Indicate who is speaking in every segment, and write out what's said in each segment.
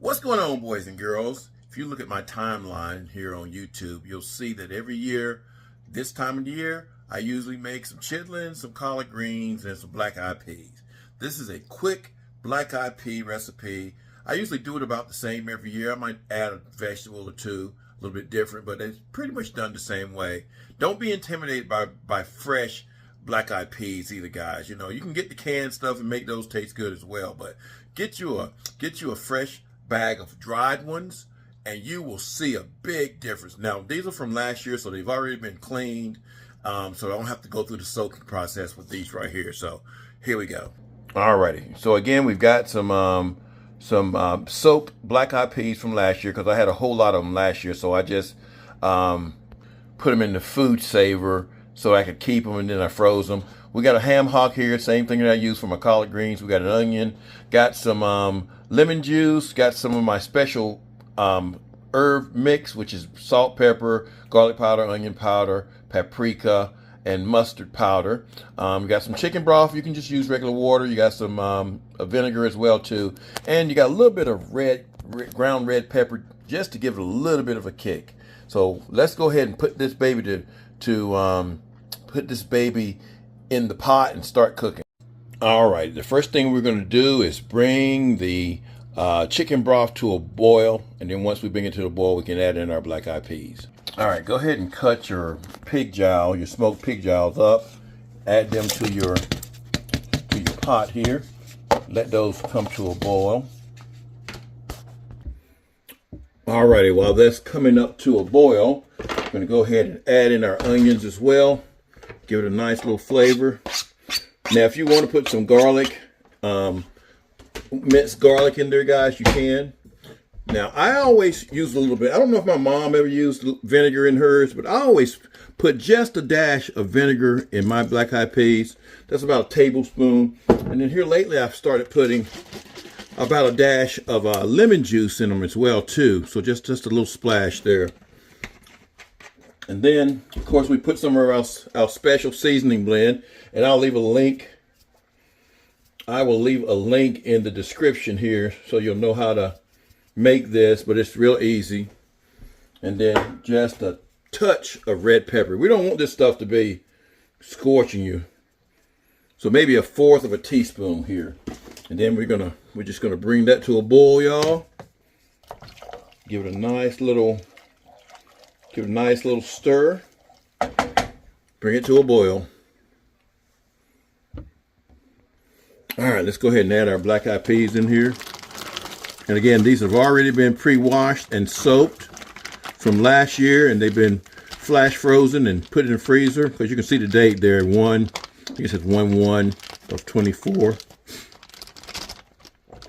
Speaker 1: What's going on, boys and girls? If you look at my timeline here on YouTube, you'll see that every year, this time of the year, I usually make some chitlins, some collard greens, and some black-eyed peas. This is a quick black-eyed pea recipe. I usually do it about the same every year. I might add a vegetable or two, a little bit different, but it's pretty much done the same way. Don't be intimidated by fresh black-eyed peas either, guys. You know, you can get the canned stuff and make those taste good as well, but get you a fresh bag of dried ones and you will see a big difference. Now, these are from last year, so they've already been cleaned, so I don't have to go through the soaking process with these right here. So here we go. Alrighty, so again, we've got some soaked black-eyed peas from last year, because I had a whole lot of them last year, so I just put them in the food saver so I could keep them, and then I froze them. We got a ham hock here, same thing that I used for my collard greens. We got an onion, got some lemon juice, got some of my special herb mix, which is salt, pepper, garlic powder, onion powder, paprika, and mustard powder. You got some chicken broth. You can just use regular water. You got some vinegar as well too, and you got a little bit of ground red pepper just to give it a little bit of a kick. So let's go ahead and put this baby put this baby in the pot and start cooking. All right, the first thing we're going to do is bring the chicken broth to a boil, and then once we bring it to the boil, we can add in our black-eyed peas. All right, go ahead and cut your pig jowl, your smoked pig jowls up. Add them to your pot here. Let those come to a boil. All righty, while that's coming up to a boil, I'm going to go ahead and add in our onions as well. Give it a nice little flavor. Now, if you want to put some garlic, minced garlic in there, guys, you can. Now, I always use a little bit. I don't know if my mom ever used vinegar in hers, but I always put just a dash of vinegar in my black-eyed peas. That's about a tablespoon. And then here lately, I've started putting about a dash of lemon juice in them as well, too. So just a little splash there. And then, of course, we put some of our special seasoning blend, and I'll leave a link. I will leave a link in the description here so you'll know how to make this, but it's real easy. And then just a touch of red pepper. We don't want this stuff to be scorching you. So maybe 1/4 of a teaspoon here. And then we're just gonna bring that to a boil, y'all. Give it a nice little stir. Bring it to a boil. All right, let's go ahead and add our black-eyed peas in here. And again, these have already been pre-washed and soaked from last year, and they've been flash frozen and put in the freezer, because you can see the date there, I guess it's 1/1 of 24.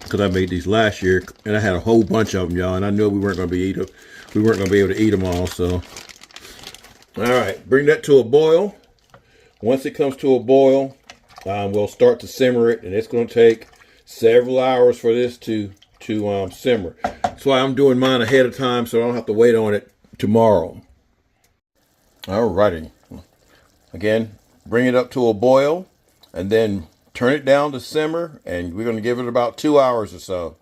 Speaker 1: Because I made these last year, and I had a whole bunch of them, y'all, and I knew we weren't going to be able to eat them all. So, all right, bring that to a boil. Once it comes to a boil, we'll start to simmer it, and it's going to take several hours for this to simmer. That's why I'm doing mine ahead of time, so I don't have to wait on it tomorrow. All righty. Again, bring it up to a boil, and then turn it down to simmer, and we're going to give it about 2 hours or so.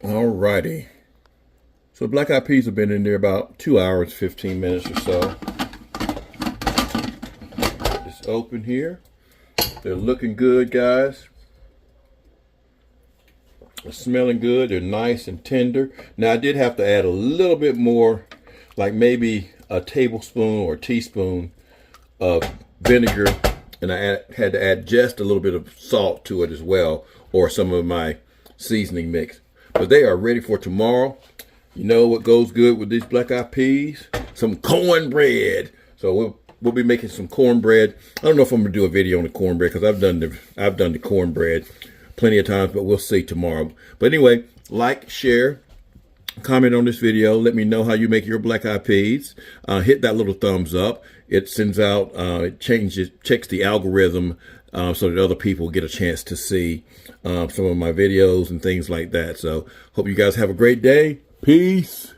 Speaker 1: All righty. So black-eyed peas have been in there about 2 hours, 15 minutes or so. It's open here. They're looking good, guys. They're smelling good. They're nice and tender. Now, I did have to add a little bit more, like maybe a tablespoon or a teaspoon of vinegar. And I had to add just a little bit of salt to it as well, or some of my seasoning mix. But they are ready for tomorrow. You know what goes good with these black-eyed peas? Some cornbread. So we'll be making some cornbread. I don't know if I'm gonna do a video on the cornbread, because I've done the cornbread plenty of times, but we'll see tomorrow. But anyway, like, share, comment on this video. Let me know how you make your black-eyed peas. Hit that little thumbs up. It sends out, checks the algorithm so that other people get a chance to see some of my videos and things like that. So hope you guys have a great day. Peace.